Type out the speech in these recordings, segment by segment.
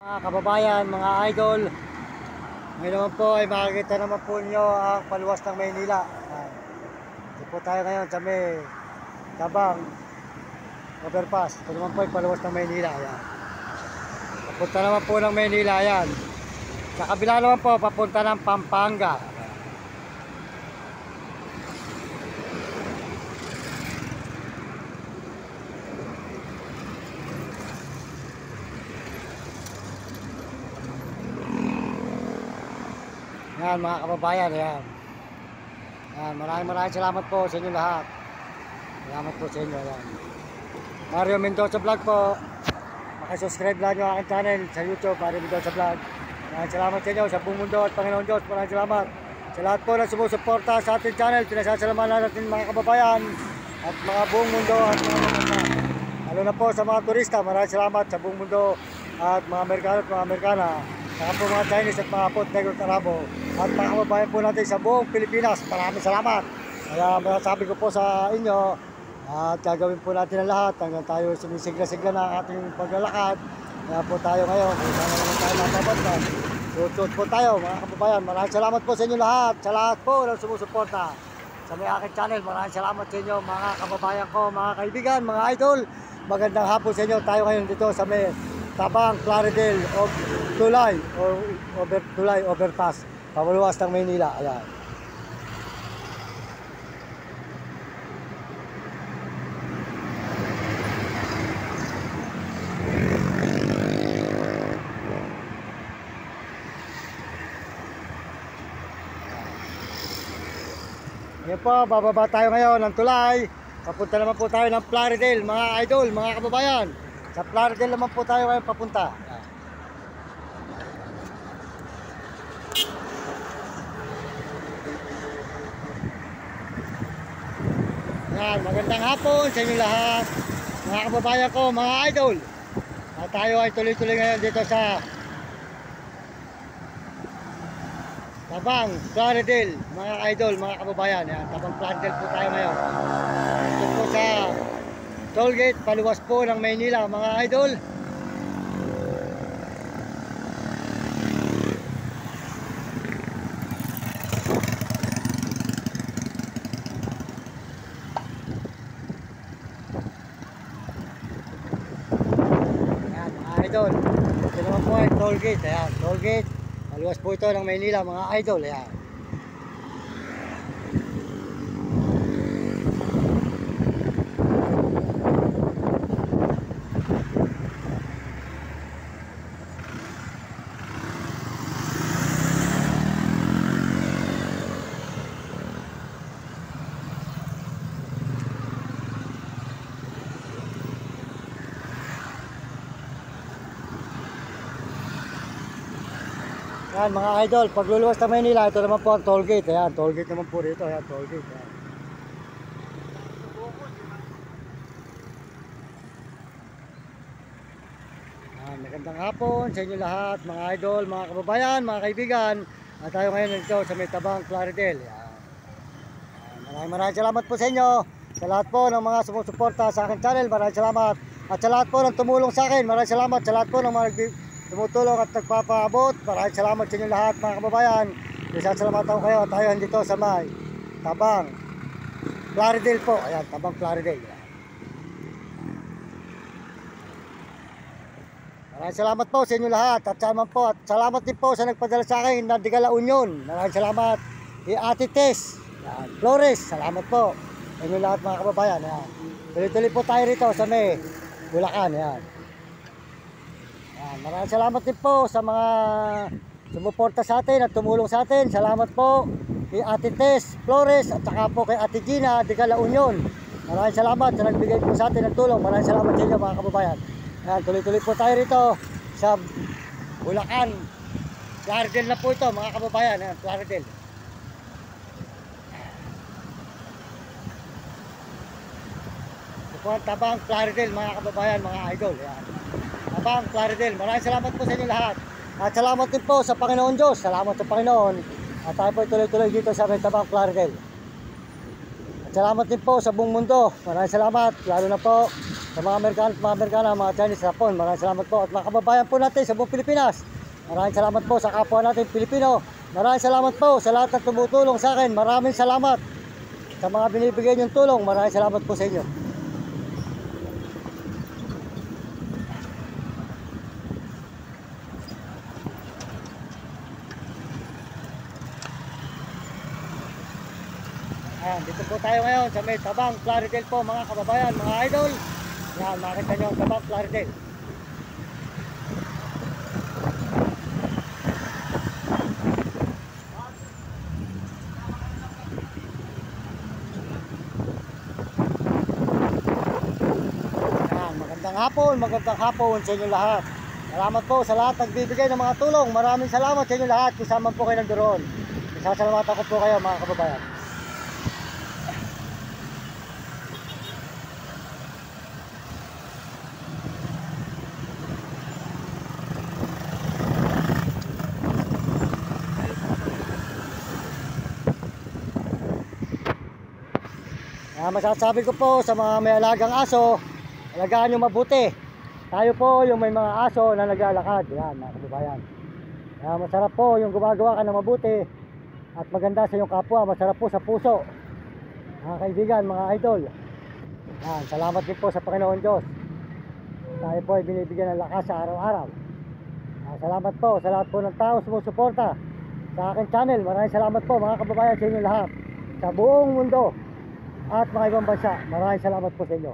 Mga kababayan, mga idol, ngayon naman po ay makikita naman po niyo ang paluwas ng Maynila. Ito po tayo ngayon sa may Tabang Overpass. Ito naman po ay paluwas ng Maynila. Ayan. Papunta naman po ng Maynila. Ayan. Sa kabila naman po, papunta ng Pampanga. Yan mga kababayan, ayan. Yan, maraming salamat po sa inyo lahat. Salamat po sa inyo, ayan. Mario Mendoza Vlog po. Makisubscribe lang nyo aking channel sa YouTube, Mario Mendoza Vlog. Maraming salamat sa inyo, sa buong mundo at Panginoon Diyos. Maraming salamat sa lahat po na sumusuporta sa ating channel. Pinasasalamatan natin mga kababayan at mga buong mundo at mga lalo na po sa mga turista. Maraming salamat sa buong mundo at mga Amerikano at mga Amerikana. Saka po mga Chinese at mga Pot Negro Tarabo at mga kababayan po natin sa buong Pilipinas. Maraming salamat. Kaya masasabi ko po sa inyo at gagawin po natin ang lahat hanggang tayo sinisigla-sigla na ang ating paglalakad. Kaya po tayo ngayon kung saan naman tayo nakabanda. Suot po tayo mga kababayan. Maraming salamat po sa inyo lahat. Sa lahat po na sumusuporta sa may aking channel. Maraming salamat sa inyo mga kababayan ko, mga kaibigan, mga idol. Magandang hapon sa inyo. Tayo ngayon dito sa may Tabang Plaridel o Tulay Tulay Overpass, paluwas ng Maynila. Ayan. Yan po, bababa tayo ngayon ng Tulay. Papunta naman po tayo ng Plaridel, mga idol, mga kababayan. Sa Plaridel naman po tayo ngayon papunta. Yan, magandang hapon sa inyo lahat. Mga kababayan ko, mga idol. At tayo ay tuloy-tuloy ngayon dito sa Tabang Plaridel, mga idol, mga kababayan. Yan, Tabang Plaridel po tayo ngayon. Ito po sa tollgate, paluwas po ng Maynila, mga idol. Ayan, mga idol. Ito naman po ay tollgate. Ayan, tollgate. Paluwas po ito ng Maynila, mga idol. Ayan. Yan mga idol, pagluluwas ng Maynila, ito naman po ang tollgate. Ayan, tollgate naman po rito. Ayan, tollgate. Ayan. Ayan, magandang hapon sa inyo lahat, mga idol, mga kababayan, mga kaibigan. At tayo ngayon dito sa may Tabang Plaridel. Ayan. Maraming salamat po sa inyo. Sa lahat po ng mga sumusuporta sa aking channel, maraming salamat. At sa lahat po ng tumulong sa akin, maraming salamat. Sa lahat po ng mga tumutulong at nagpapaabot. Maraming salamat sa inyo lahat mga kababayan. Sasalamatan ko kayo. Tayo dito sa may Tabang Plaridel po. Ayan, Tabang Plaridel. Maraming salamat po sa inyo lahat. At salamat din po sa nagpadala sa akin na Digala Union. Maraming salamat. Ate Tess Flores, salamat po sa inyo lahat mga kababayan. Ayan. Tuloy-tuloy po tayo rito sa may Bulacan. Ayan. Maraming salamat din po sa mga sumuporta sa atin at tumulong sa atin. Salamat po kay Ate Tess Flores at saka po kay Ate Gina Digala Union. Maraming salamat sa nagbigay po sa atin ng tulong. Maraming salamat sa inyo mga kababayan. Ayan, tuloy-tuloy po tayo rito sa Bulacan. Plaridel na po ito mga kababayan. Ayan, Plaridel. Ito po ang Tabang Plaridel mga kababayan, mga idol. Ayan. Tabang Plaridel. Maraming salamat po sa inyo lahat. At salamat din po sa Panginoon Diyos. Salamat sa Panginoon. At tayo po tuloy-tuloy dito sa Tabang Plaridel. At salamat din po sa buong mundo. Maraming salamat. Lalo na po Sa mga Amerikano at mga Amerikana, mga Chinese, Japon, maraming salamat po. At mga kababayan po natin sa buong Pilipinas, maraming salamat po sa kapwa natin Pilipino. Maraming salamat po sa lahat ng tumutulong sa akin. Maraming salamat sa mga binibigay niyong tulong. Maraming salamat po sa inyo. Ayan, dito po tayo ngayon sa may Tabang Plaridel po mga kababayan, mga idol. Yan, makita nyo ang Tabang Plaridel. Yan, magandang hapon sa inyo lahat. Salamat po sa lahat nagbibigay ng mga tulong. Maraming salamat sa inyo lahat. Kasama po kayo nandoon. Isasalamatan ko po kayo mga kababayan. Masasabi ko po sa mga may alagang aso, alagaan nyo mabuti. Tayo po yung may mga aso na naglalakad. Yan mga kababayan. Masarap po yung gumagawa ka ng mabuti at maganda sa iyong kapwa. Masarap po sa puso. Mga kaibigan, mga idol. Yan, salamat din po sa Panginoon Diyos. Tayo po ay binibigyan ng lakas sa araw-araw. Salamat po sa lahat po ng tao sumusuporta sa aking channel. Maraming salamat po mga kababayan sa inyo lahat. Sa buong mundo at mga ibang bansa. Maraming salamat po sa inyo.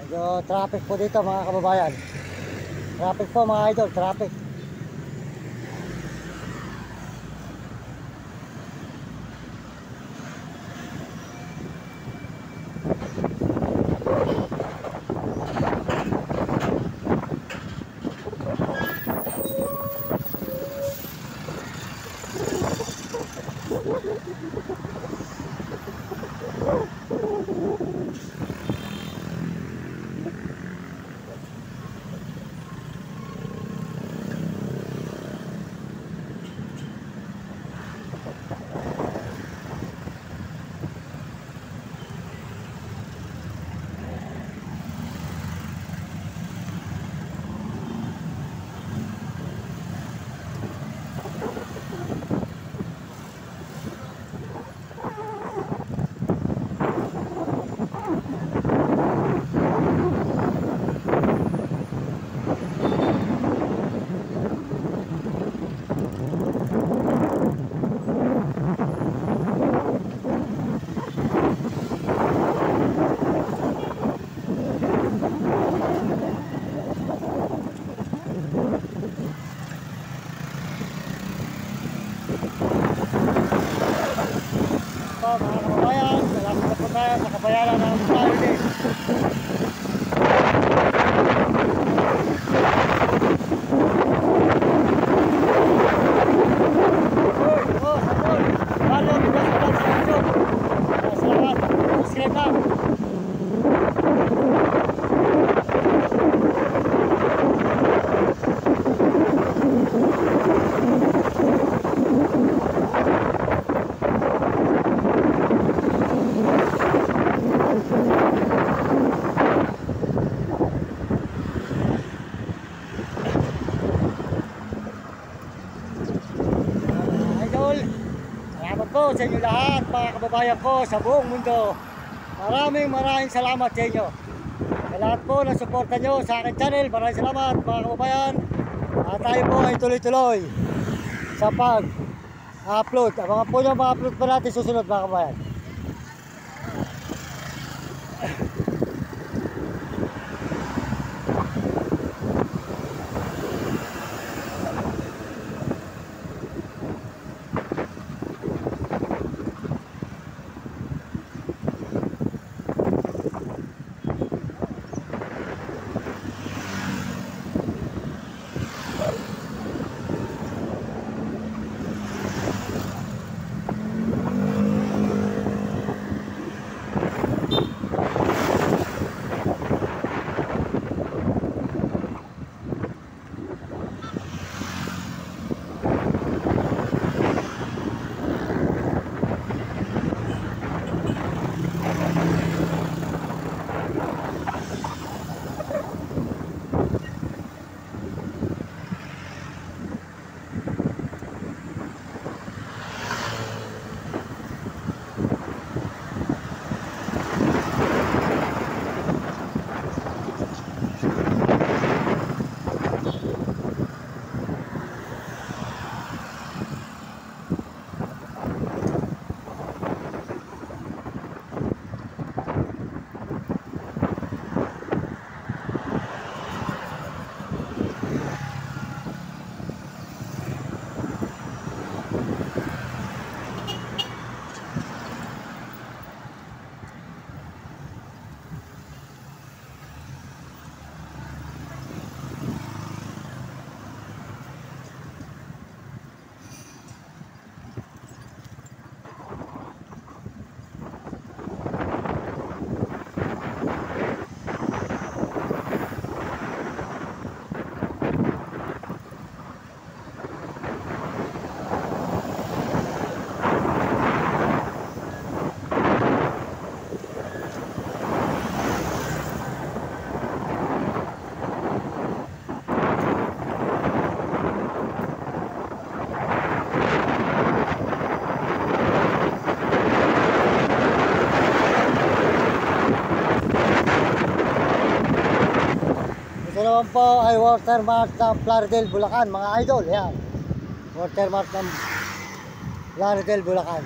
Medyo traffic po dito mga kababayan. Traffic po mga idol, traffic. Mga kababayan, salamat po tayo sa kabayaran ng Saturday. Salamat, subscribe lang. Po sa inyo lahat mga kababayan ko sa buong mundo. Maraming salamat sa inyo. Sa lahat po na suporta nyo sa aking channel. Maraming salamat mga kababayan. At tayo po ay tuloy-tuloy sa upload. Abangan po yung mga upload pa natin susunod mga kabayan. Ito naman po ay watermark ng Plaridel, Bulacan mga idol. Yan. Watermark ng Plaridel, Bulacan.